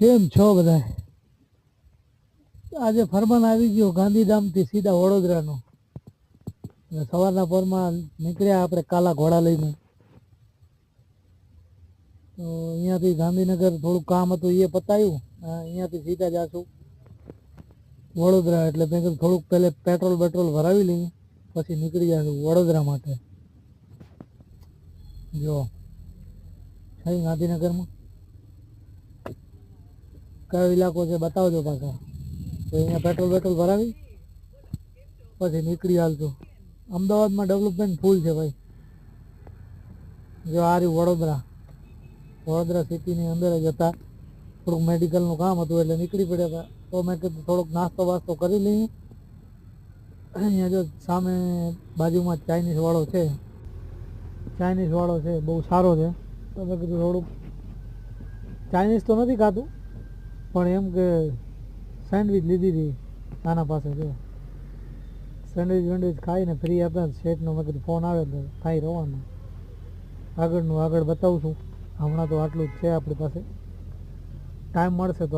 કેમ છો બધા? આજે ફરમાન આવી ગયો ગાંધીધામથી સીધા વડોદરાનો. સવારના પોરમાં નીકળ્યા આપણે કાલા ઘોડા લઈને. તો અહીંયાથી ગાંધીનગર થોડુંક કામ હતું એ પતાવ્યું. અહીંયાથી સીધા જાશું વડોદરા. એટલે મેં કીધું થોડુંક પહેલે પેટ્રોલ ભરાવી લઈએ, પછી નીકળી જશું વડોદરા માટે. જો છે ગાંધીનગરમાં કયો ઇલાકો છે બતાવજો પાછા. તો અહીંયા પેટ્રોલ ભરાવી પછી નીકળી હાલતું. અમદાવાદમાં ડેવલપમેન્ટ ફૂલ છે ભાઈ. જો આ રહ્યું વડોદરા સિટીની અંદર જ હતા. થોડુંક મેડિકલનું કામ હતું એટલે નીકળી પડ્યા હતા. તો મેં કીધું થોડોક નાસ્તો બાસ્તો કરી લઈએ. અહીંયા જો સામે બાજુમાં ચાઇનીઝ વાળો છે, બહુ સારો છે. તો મેં કીધું થોડુંક ચાઇનીઝ તો નથી ખાતું, પણ એમ કે સેન્ડવિચ લીધી હતી આના પાસે. જો સેન્ડવિચ ખાઈને ફ્રી આપે શેઠનો. મેં કીધું ફોન આવે એટલે ખાઈ રહેવાનું. આગળ બતાવું છું. હમણાં તો આટલું જ છે આપણી પાસે. ટાઈમ મળશે તો